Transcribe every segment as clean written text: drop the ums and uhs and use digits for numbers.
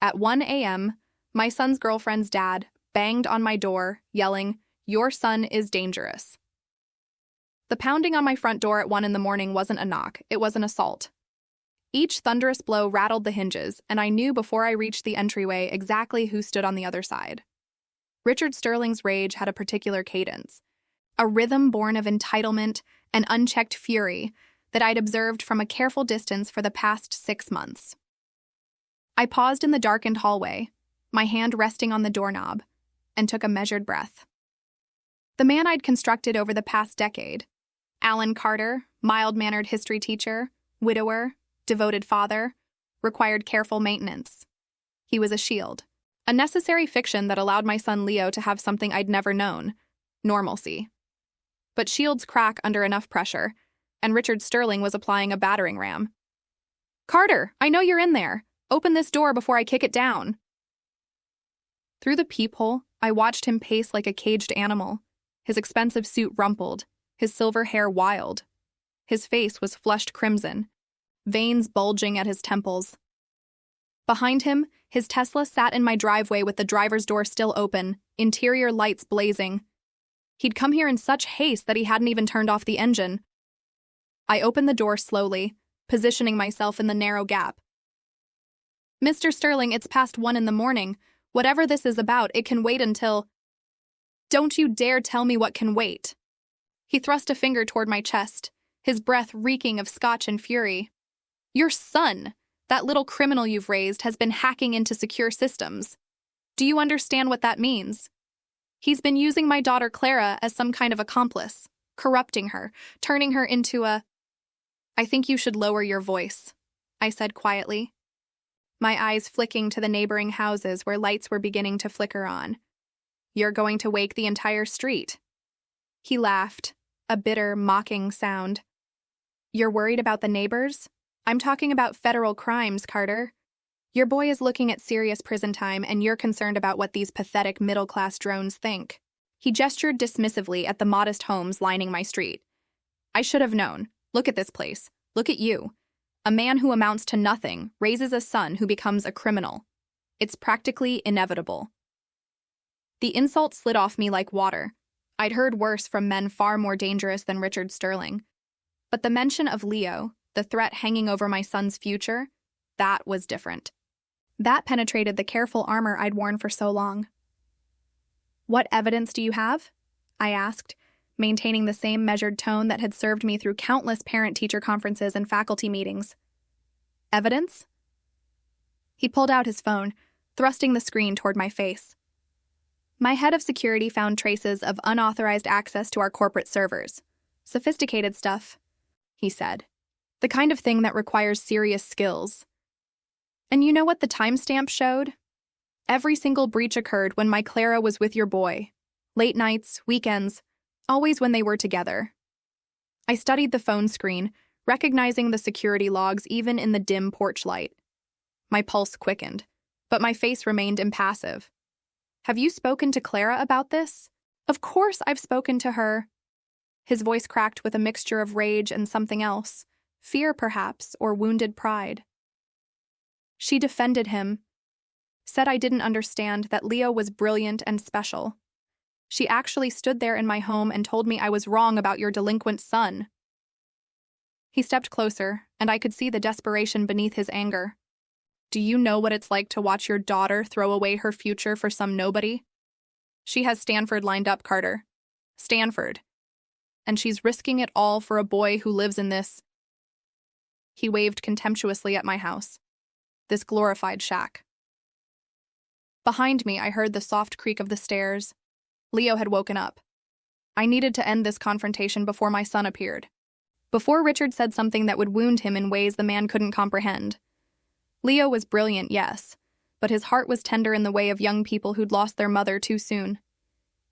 At 1 a.m., my son's girlfriend's dad banged on my door, yelling, "Your son is dangerous." The pounding on my front door at 1 in the morning wasn't a knock, it was an assault. Each thunderous blow rattled the hinges, and I knew before I reached the entryway exactly who stood on the other side. Richard Sterling's rage had a particular cadence, a rhythm born of entitlement and unchecked fury that I'd observed from a careful distance for the past 6 months. I paused in the darkened hallway, my hand resting on the doorknob, and took a measured breath. The man I'd constructed over the past decade, Alan Carter, mild-mannered history teacher, widower, devoted father, required careful maintenance. He was a shield, a necessary fiction that allowed my son Leo to have something I'd never known, normalcy. But shields crack under enough pressure, and Richard Sterling was applying a battering ram. "Carter, I know you're in there. Open this door before I kick it down." Through the peephole, I watched him pace like a caged animal, his expensive suit rumpled, his silver hair wild. His face was flushed crimson, veins bulging at his temples. Behind him, his Tesla sat in my driveway with the driver's door still open, interior lights blazing. He'd come here in such haste that he hadn't even turned off the engine. I opened the door slowly, positioning myself in the narrow gap. "Mr. Sterling, it's past 1 in the morning. Whatever this is about, it can wait until—" "Don't you dare tell me what can wait." He thrust a finger toward my chest, his breath reeking of scotch and fury. "Your son, that little criminal you've raised, has been hacking into secure systems. Do you understand what that means? He's been using my daughter Clara as some kind of accomplice, corrupting her, turning her into a—" "I think you should lower your voice," I said quietly, my eyes flicking to the neighboring houses where lights were beginning to flicker on. "You're going to wake the entire street." He laughed, a bitter, mocking sound. "You're worried about the neighbors? I'm talking about federal crimes, Carter. Your boy is looking at serious prison time, and you're concerned about what these pathetic middle-class drones think." He gestured dismissively at the modest homes lining my street. "I should have known. Look at this place. Look at you. A man who amounts to nothing raises a son who becomes a criminal. It's practically inevitable." The insult slid off me like water. I'd heard worse from men far more dangerous than Richard Sterling. But the mention of Leo, the threat hanging over my son's future, that was different. That penetrated the careful armor I'd worn for so long. "What evidence do you have?" I asked, maintaining the same measured tone that had served me through countless parent-teacher conferences and faculty meetings. "Evidence?" He pulled out his phone, thrusting the screen toward my face. "My head of security found traces of unauthorized access to our corporate servers. Sophisticated stuff," he said. "The kind of thing that requires serious skills. And you know what the timestamp showed? Every single breach occurred when my Clara was with your boy. Late nights, weekends, always when they were together." I studied the phone screen, recognizing the security logs even in the dim porch light. My pulse quickened, but my face remained impassive. "Have you spoken to Clara about this?" "Of course I've spoken to her." His voice cracked with a mixture of rage and something else, fear perhaps, or wounded pride. "She defended him. Said I didn't understand, that Leo was brilliant and special. She actually stood there in my home and told me I was wrong about your delinquent son." He stepped closer, and I could see the desperation beneath his anger. "Do you know what it's like to watch your daughter throw away her future for some nobody? She has Stanford lined up, Carter. Stanford. And she's risking it all for a boy who lives in this—" He waved contemptuously at my house. "This glorified shack." Behind me, I heard the soft creak of the stairs. Leo had woken up. I needed to end this confrontation before my son appeared. Before Richard said something that would wound him in ways the man couldn't comprehend. Leo was brilliant, yes, but his heart was tender in the way of young people who'd lost their mother too soon.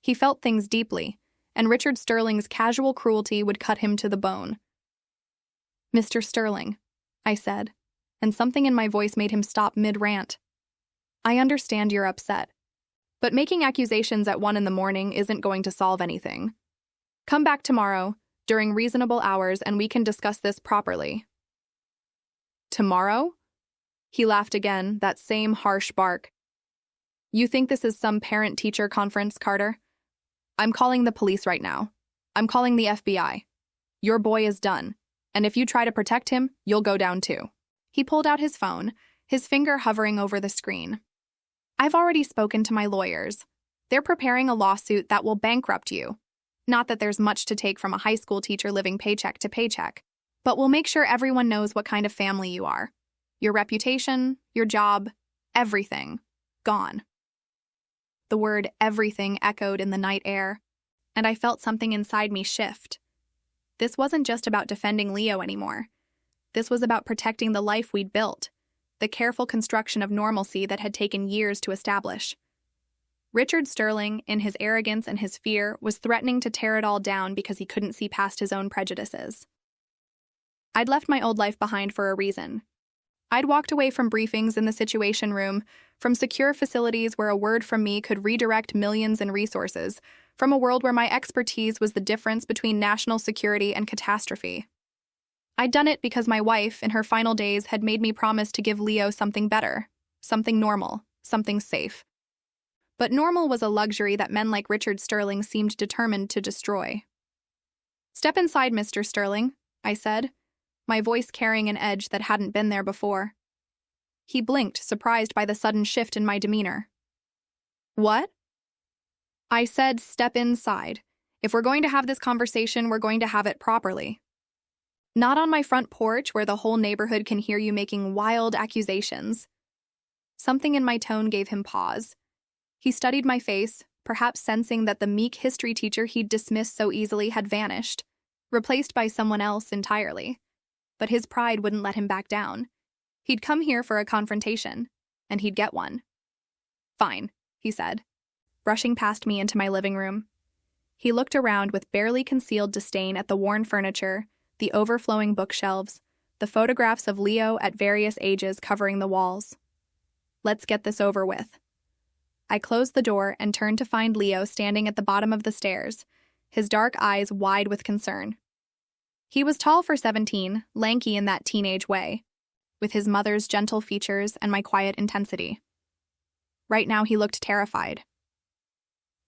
He felt things deeply, and Richard Sterling's casual cruelty would cut him to the bone. "Mr. Sterling," I said, and something in my voice made him stop mid-rant. "I understand you're upset, but making accusations at 1 in the morning isn't going to solve anything. Come back tomorrow, during reasonable hours, and we can discuss this properly." "Tomorrow?" He laughed again, that same harsh bark. You think this is some parent-teacher conference, Carter? I'm calling the police right now. I'm calling the FBI. Your boy is done, and if you try to protect him, you'll go down too. He pulled out his phone, his finger hovering over the screen. I've already spoken to my lawyers. They're preparing a lawsuit that will bankrupt you. Not that there's much to take from a high school teacher living paycheck to paycheck, but we'll make sure everyone knows what kind of family you are. Your reputation, your job, everything. Gone. The word everything echoed in the night air, and I felt something inside me shift. This wasn't just about defending Leo anymore. This was about protecting the life we'd built, the careful construction of normalcy that had taken years to establish. Richard Sterling, in his arrogance and his fear, was threatening to tear it all down because he couldn't see past his own prejudices. I'd left my old life behind for a reason. I'd walked away from briefings in the Situation Room, from secure facilities where a word from me could redirect millions in resources, from a world where my expertise was the difference between national security and catastrophe. I'd done it because my wife, in her final days, had made me promise to give Leo something better, something normal, something safe. But normal was a luxury that men like Richard Sterling seemed determined to destroy. Step inside, Mr. Sterling, I said, my voice carrying an edge that hadn't been there before. He blinked, surprised by the sudden shift in my demeanor. What? I said, step inside. If we're going to have this conversation, we're going to have it properly. Not on my front porch where the whole neighborhood can hear you making wild accusations. Something in my tone gave him pause. He studied my face, perhaps sensing that the meek history teacher he'd dismissed so easily had vanished, replaced by someone else entirely. But his pride wouldn't let him back down. He'd come here for a confrontation, and he'd get one. Fine, he said, brushing past me into my living room. He looked around with barely concealed disdain at the worn furniture, the overflowing bookshelves, the photographs of Leo at various ages covering the walls. Let's get this over with. I closed the door and turned to find Leo standing at the bottom of the stairs, his dark eyes wide with concern. He was tall for 17, lanky in that teenage way, with his mother's gentle features and my quiet intensity. Right now he looked terrified.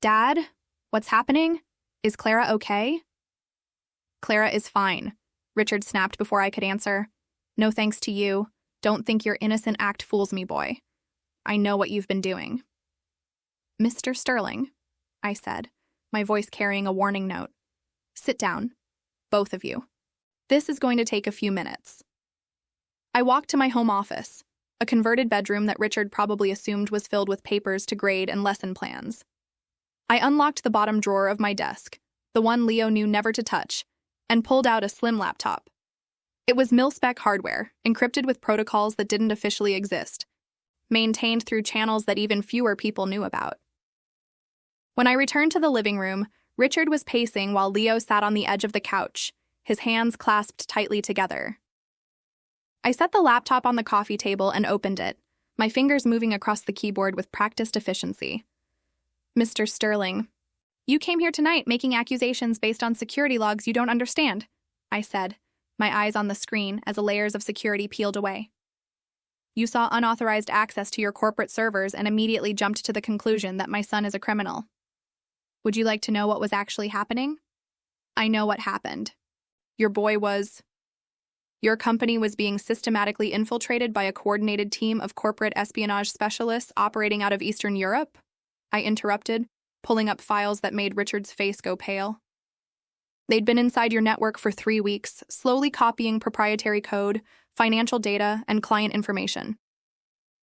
Dad, what's happening? Is Clara okay? Clara is fine, Richard snapped before I could answer. No thanks to you. Don't think your innocent act fools me, boy. I know what you've been doing. Mr. Sterling, I said, my voice carrying a warning note. Sit down, both of you. This is going to take a few minutes. I walked to my home office, a converted bedroom that Richard probably assumed was filled with papers to grade and lesson plans. I unlocked the bottom drawer of my desk, the one Leo knew never to touch, and pulled out a slim laptop. It was mil-spec hardware, encrypted with protocols that didn't officially exist, maintained through channels that even fewer people knew about. When I returned to the living room, Richard was pacing while Leo sat on the edge of the couch, his hands clasped tightly together. I set the laptop on the coffee table and opened it, my fingers moving across the keyboard with practiced efficiency. Mr. Sterling, you came here tonight making accusations based on security logs you don't understand, I said, my eyes on the screen as the layers of security peeled away. You saw unauthorized access to your corporate servers and immediately jumped to the conclusion that my son is a criminal. Would you like to know what was actually happening? I know what happened. Your company was being systematically infiltrated by a coordinated team of corporate espionage specialists operating out of Eastern Europe? I interrupted, pulling up files that made Richard's face go pale. They'd been inside your network for 3 weeks, slowly copying proprietary code, financial data, and client information.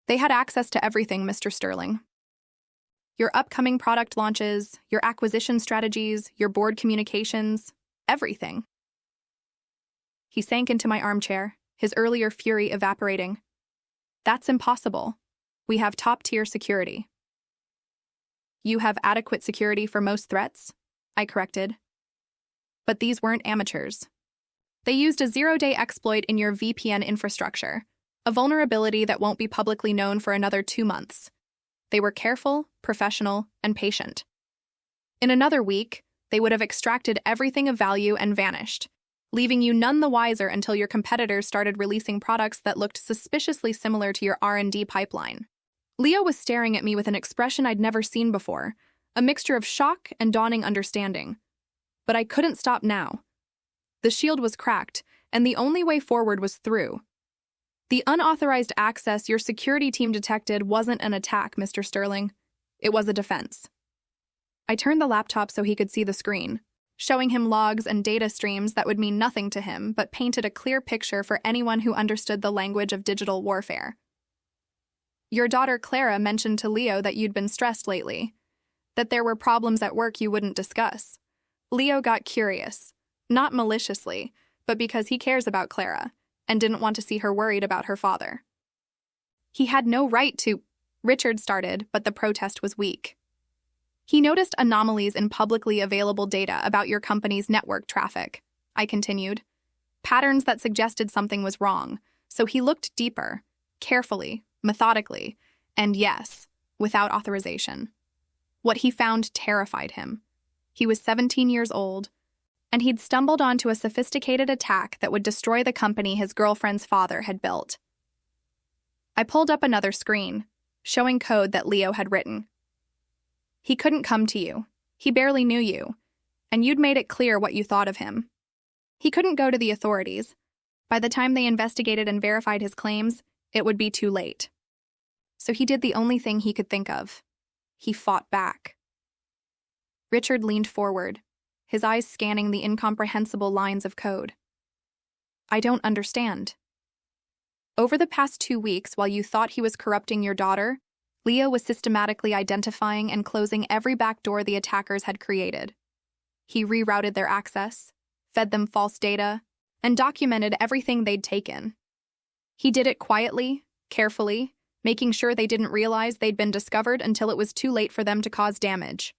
They had access to everything, Mr. Sterling. Your upcoming product launches, your acquisition strategies, your board communications, everything. He sank into my armchair, his earlier fury evaporating. That's impossible. We have top-tier security. You have adequate security for most threats, I corrected. But these weren't amateurs. They used a zero-day exploit in your VPN infrastructure, a vulnerability that won't be publicly known for another 2 months. They were careful, professional, and patient. In another week, they would have extracted everything of value and vanished, leaving you none the wiser until your competitors started releasing products that looked suspiciously similar to your R&D pipeline. Leo was staring at me with an expression I'd never seen before, a mixture of shock and dawning understanding. But I couldn't stop now. The shield was cracked, and the only way forward was through. The unauthorized access your security team detected wasn't an attack, Mr. Sterling. It was a defense. I turned the laptop so he could see the screen, showing him logs and data streams that would mean nothing to him but painted a clear picture for anyone who understood the language of digital warfare. Your daughter Clara mentioned to Leo that you'd been stressed lately, that there were problems at work you wouldn't discuss. Leo got curious, not maliciously, but because he cares about Clara and didn't want to see her worried about her father. He had no right to, Richard started, but the protest was weak. He noticed anomalies in publicly available data about your company's network traffic, I continued. Patterns that suggested something was wrong, so he looked deeper, carefully, methodically, and yes, without authorization. What he found terrified him. He was 17 years old, and he'd stumbled onto a sophisticated attack that would destroy the company his girlfriend's father had built. I pulled up another screen, showing code that Leo had written. He couldn't come to you. He barely knew you, and you'd made it clear what you thought of him. He couldn't go to the authorities. By the time they investigated and verified his claims, it would be too late. So he did the only thing he could think of. He fought back. Richard leaned forward, his eyes scanning the incomprehensible lines of code. I don't understand. Over the past 2 weeks, while you thought he was corrupting your daughter, Leo was systematically identifying and closing every backdoor the attackers had created. He rerouted their access, fed them false data, and documented everything they'd taken. He did it quietly, carefully, making sure they didn't realize they'd been discovered until it was too late for them to cause damage.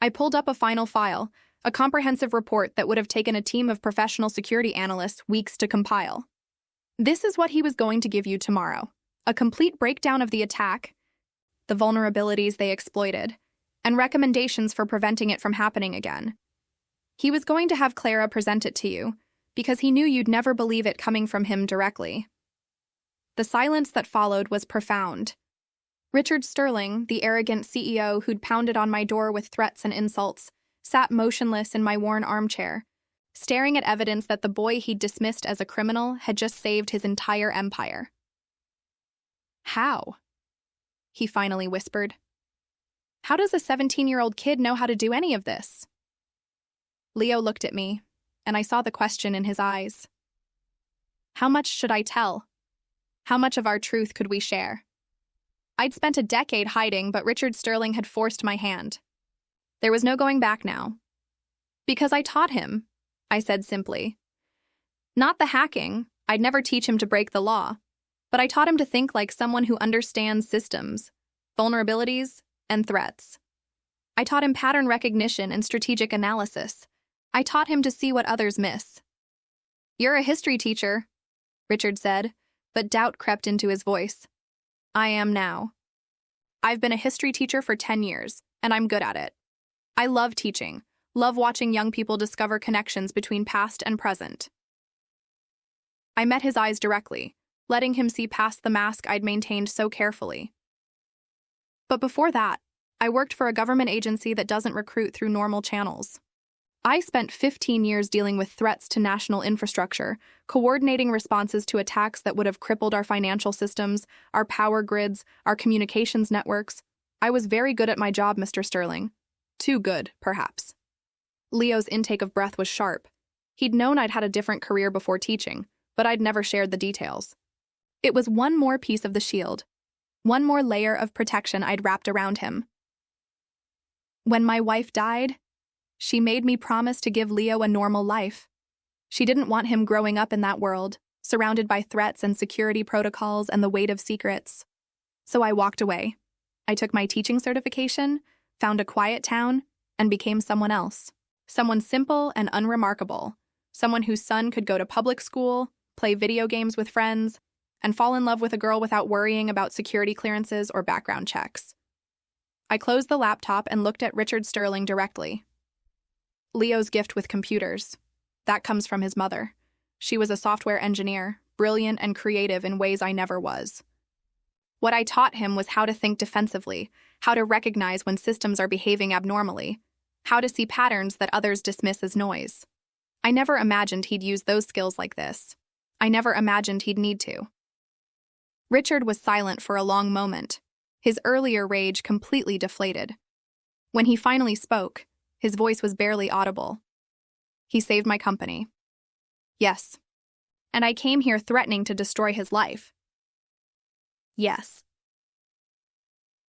I pulled up a final file, a comprehensive report that would have taken a team of professional security analysts weeks to compile. This is what he was going to give you tomorrow: a complete breakdown of the attack, the vulnerabilities they exploited, and recommendations for preventing it from happening again. He was going to have Clara present it to you, because he knew you'd never believe it coming from him directly. The silence that followed was profound. Richard Sterling, the arrogant CEO who'd pounded on my door with threats and insults, sat motionless in my worn armchair, staring at evidence that the boy he'd dismissed as a criminal had just saved his entire empire. How? He finally whispered. How does a 17-year-old kid know how to do any of this? Leo looked at me, and I saw the question in his eyes. How much should I tell? How much of our truth could we share? I'd spent a decade hiding, but Richard Sterling had forced my hand. There was no going back now. Because I taught him, I said simply. Not the hacking. I'd never teach him to break the law. But I taught him to think like someone who understands systems, vulnerabilities, and threats. I taught him pattern recognition and strategic analysis. I taught him to see what others miss. You're a history teacher, Richard said, but doubt crept into his voice. I am now. I've been a history teacher for 10 years, and I'm good at it. I love teaching, love watching young people discover connections between past and present. I met his eyes directly, letting him see past the mask I'd maintained so carefully. But before that, I worked for a government agency that doesn't recruit through normal channels. I spent 15 years dealing with threats to national infrastructure, coordinating responses to attacks that would have crippled our financial systems, our power grids, our communications networks. I was very good at my job, Mr. Sterling. Too good, perhaps. Leo's intake of breath was sharp. He'd known I'd had a different career before teaching, but I'd never shared the details. It was one more piece of the shield, one more layer of protection I'd wrapped around him. When my wife died, she made me promise to give Leo a normal life. She didn't want him growing up in that world, surrounded by threats and security protocols and the weight of secrets. So I walked away. I took my teaching certification, found a quiet town, and became someone else. Someone simple and unremarkable. Someone whose son could go to public school, play video games with friends, and fall in love with a girl without worrying about security clearances or background checks. I closed the laptop and looked at Richard Sterling directly. Leo's gift with computers. That comes from his mother. She was a software engineer, brilliant and creative in ways I never was. What I taught him was how to think defensively, how to recognize when systems are behaving abnormally, how to see patterns that others dismiss as noise. I never imagined he'd use those skills like this. I never imagined he'd need to. Richard was silent for a long moment, his earlier rage completely deflated. When he finally spoke, his voice was barely audible. He saved my company. Yes. And I came here threatening to destroy his life. Yes.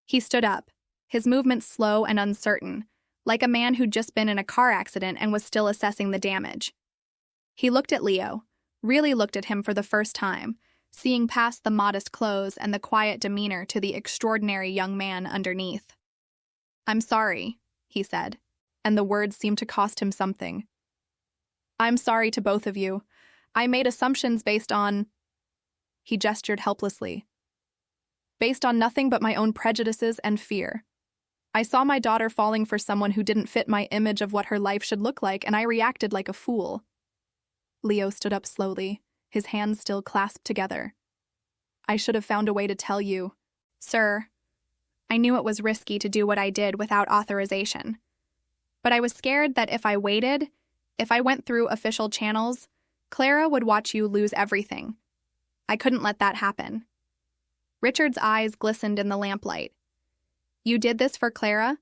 He stood up, his movements slow and uncertain, like a man who'd just been in a car accident and was still assessing the damage. He looked at Leo, really looked at him for the first time, seeing past the modest clothes and the quiet demeanor to the extraordinary young man underneath. "I'm sorry," he said, and the words seemed to cost him something. "I'm sorry to both of you. I made assumptions based on—" He gestured helplessly. "Based on nothing but my own prejudices and fear. I saw my daughter falling for someone who didn't fit my image of what her life should look like, and I reacted like a fool." Leo stood up slowly, his hands still clasped together. "I should have found a way to tell you. Sir, I knew it was risky to do what I did without authorization. But I was scared that if I waited, if I went through official channels, Clara would watch you lose everything. I couldn't let that happen." Richard's eyes glistened in the lamplight. "You did this for Clara?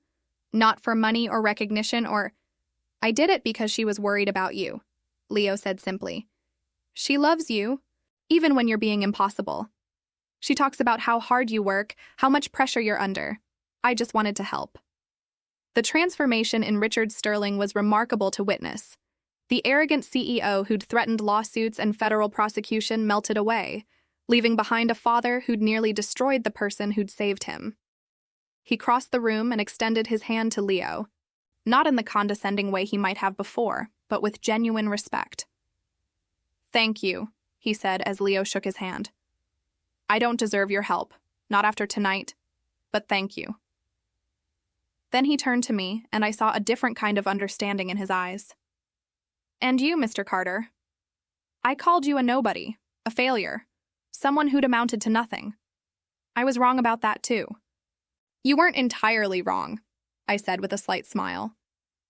Not for money or recognition or—" "I did it because she was worried about you," Leo said simply. "She loves you, even when you're being impossible. She talks about how hard you work, how much pressure you're under. I just wanted to help." The transformation in Richard Sterling was remarkable to witness. The arrogant CEO who'd threatened lawsuits and federal prosecution melted away, leaving behind a father who'd nearly destroyed the person who'd saved him. He crossed the room and extended his hand to Leo, not in the condescending way he might have before, but with genuine respect. "Thank you," he said as Leo shook his hand. "I don't deserve your help, not after tonight, but thank you." Then he turned to me, and I saw a different kind of understanding in his eyes. "And you, Mr. Carter. I called you a nobody, a failure, someone who'd amounted to nothing. I was wrong about that too." "You weren't entirely wrong," I said with a slight smile.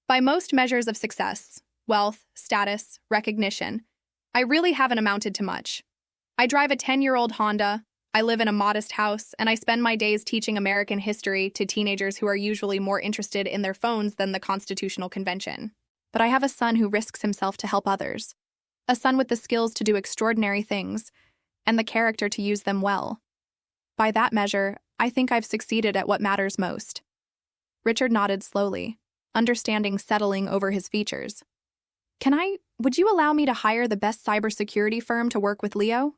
"By most measures of success, wealth, status, recognition, I really haven't amounted to much. I drive a 10-year-old Honda, I live in a modest house, and I spend my days teaching American history to teenagers who are usually more interested in their phones than the Constitutional Convention. But I have a son who risks himself to help others, a son with the skills to do extraordinary things, and the character to use them well. By that measure, I think I've succeeded at what matters most." Richard nodded slowly, understanding settling over his features. Would you allow me to hire the best cybersecurity firm to work with Leo?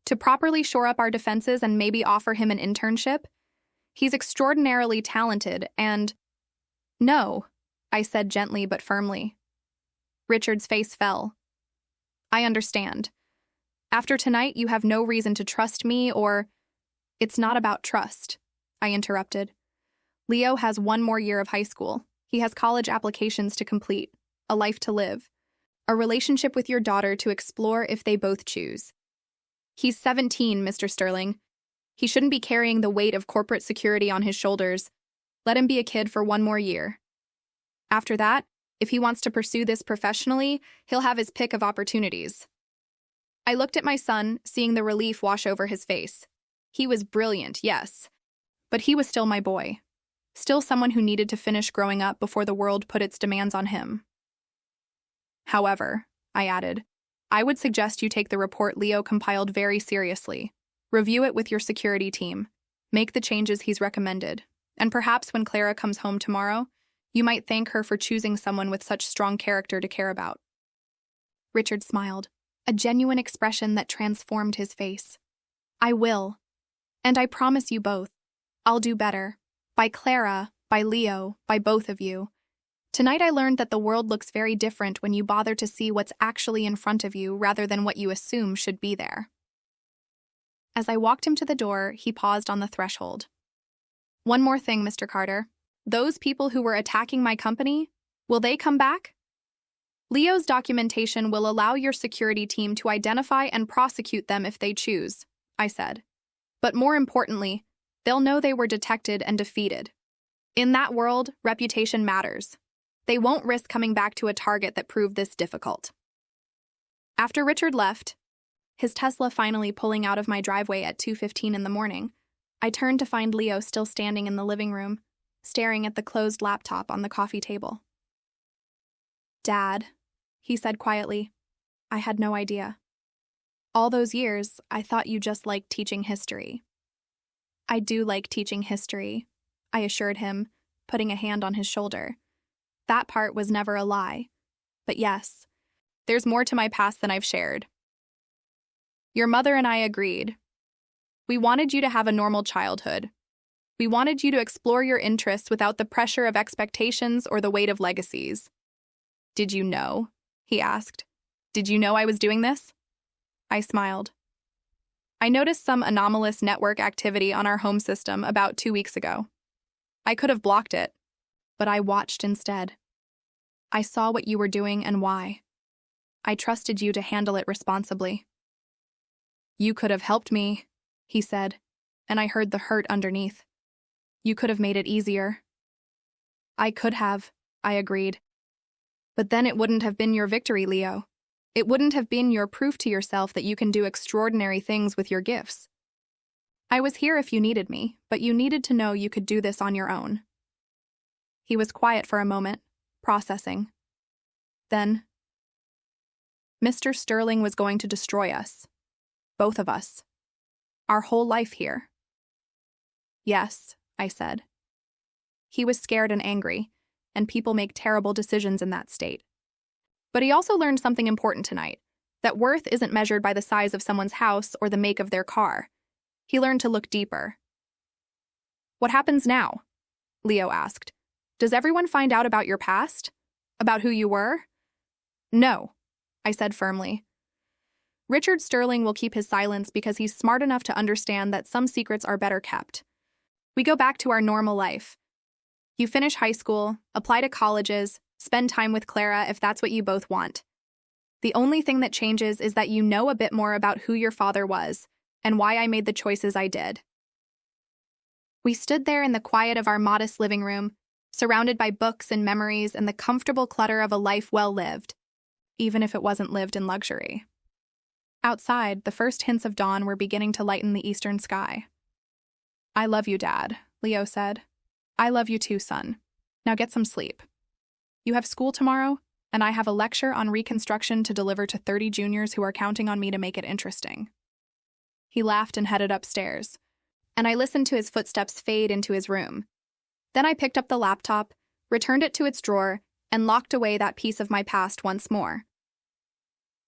To properly shore up our defenses and maybe offer him an internship? He's extraordinarily talented and— "No," I said gently but firmly. Richard's face fell. "I understand. After tonight, you have no reason to trust me or—" "It's not about trust," I interrupted. "Leo has one more year of high school. He has college applications to complete, a life to live, a relationship with your daughter to explore if they both choose. He's 17, Mr. Sterling. He shouldn't be carrying the weight of corporate security on his shoulders. Let him be a kid for one more year. After that, if he wants to pursue this professionally, he'll have his pick of opportunities." I looked at my son, seeing the relief wash over his face. He was brilliant, yes, but he was still my boy, still someone who needed to finish growing up before the world put its demands on him. "However," I added, "I would suggest you take the report Leo compiled very seriously. Review it with your security team. Make the changes he's recommended. And perhaps when Clara comes home tomorrow, you might thank her for choosing someone with such strong character to care about." Richard smiled, a genuine expression that transformed his face. "I will. And I promise you both, I'll do better. By Clara, by Leo, by both of you. Tonight I learned that the world looks very different when you bother to see what's actually in front of you rather than what you assume should be there." As I walked him to the door, he paused on the threshold. "One more thing, Mr. Carter. Those people who were attacking my company, will they come back?" Leo's documentation will allow your security team to identify and prosecute them if they choose, I said. But more importantly, they'll know they were detected and defeated. In that world, reputation matters. They won't risk coming back to a target that proved this difficult. After Richard left, his Tesla finally pulling out of my driveway at 2:15 in the morning, I turned to find Leo still standing in the living room, staring at the closed laptop on the coffee table. "Dad," he said quietly, "I had no idea. All those years, I thought you just liked teaching history." "I do like teaching history," I assured him, putting a hand on his shoulder. That part was never a lie. But yes, there's more to my past than I've shared. Your mother and I agreed. We wanted you to have a normal childhood. We wanted you to explore your interests without the pressure of expectations or the weight of legacies. "Did you know?" he asked. "Did you know I was doing this?" I smiled. "I noticed some anomalous network activity on our home system about 2 weeks ago. I could have blocked it, but I watched instead. I saw what you were doing and why. I trusted you to handle it responsibly." "You could have helped me," he said, and I heard the hurt underneath. "You could have made it easier." "I could have," I agreed. "But then it wouldn't have been your victory, Leo. It wouldn't have been your proof to yourself that you can do extraordinary things with your gifts. I was here if you needed me, but you needed to know you could do this on your own." He was quiet for a moment, processing. Then, Mr. Sterling was going to destroy us. Both of us. Our whole life here. "Yes," I said. He was scared and angry, and people make terrible decisions in that state. But he also learned something important tonight, that worth isn't measured by the size of someone's house or the make of their car. He learned to look deeper. "What happens now?" Leo asked. "Does everyone find out about your past? About who you were?" "No," I said firmly. "Richard Sterling will keep his silence because he's smart enough to understand that some secrets are better kept. We go back to our normal life. You finish high school, apply to colleges, spend time with Clara if that's what you both want. The only thing that changes is that you know a bit more about who your father was and why I made the choices I did." We stood there in the quiet of our modest living room, surrounded by books and memories and the comfortable clutter of a life well lived, even if it wasn't lived in luxury. Outside, the first hints of dawn were beginning to lighten the eastern sky. "I love you, Dad," Leo said. "I love you too, son. Now get some sleep. You have school tomorrow, and I have a lecture on Reconstruction to deliver to 30 juniors who are counting on me to make it interesting." He laughed and headed upstairs, and I listened to his footsteps fade into his room. Then I picked up the laptop, returned it to its drawer, and locked away that piece of my past once more.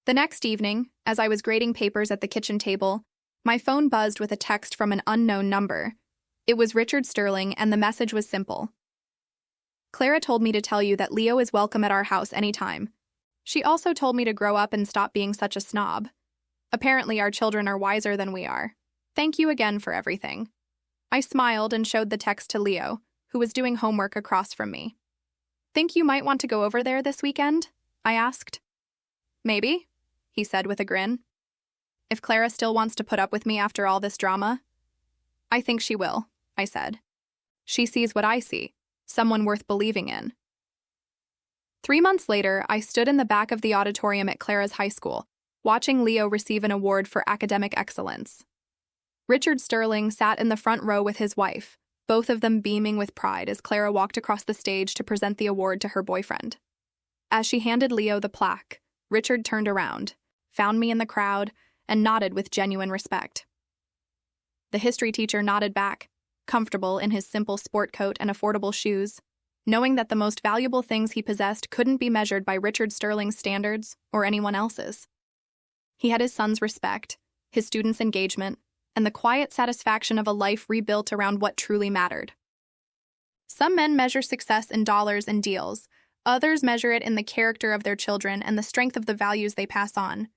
The next evening, as I was grading papers at the kitchen table, my phone buzzed with a text from an unknown number. It was Richard Sterling, and the message was simple. "Clara told me to tell you that Leo is welcome at our house anytime. She also told me to grow up and stop being such a snob. Apparently our children are wiser than we are. Thank you again for everything." I smiled and showed the text to Leo, who was doing homework across from me. "Think you might want to go over there this weekend?" I asked. "Maybe," he said with a grin. "If Clara still wants to put up with me after all this drama." "I think she will," I said. "She sees what I see, someone worth believing in." 3 months later, I stood in the back of the auditorium at Clara's high school, watching Leo receive an award for academic excellence. Richard Sterling sat in the front row with his wife, both of them beaming with pride as Clara walked across the stage to present the award to her boyfriend. As she handed Leo the plaque, Richard turned around, found me in the crowd, and nodded with genuine respect. The history teacher nodded back, comfortable in his simple sport coat and affordable shoes, knowing that the most valuable things he possessed couldn't be measured by Richard Sterling's standards or anyone else's. He had his son's respect, his students' engagement, and the quiet satisfaction of a life rebuilt around what truly mattered. Some men measure success in dollars and deals. Others measure it in the character of their children and the strength of the values they pass on.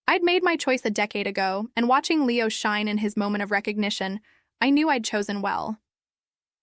I'd made my choice a decade ago, and watching Leo shine in his moment of recognition, I knew I'd chosen well.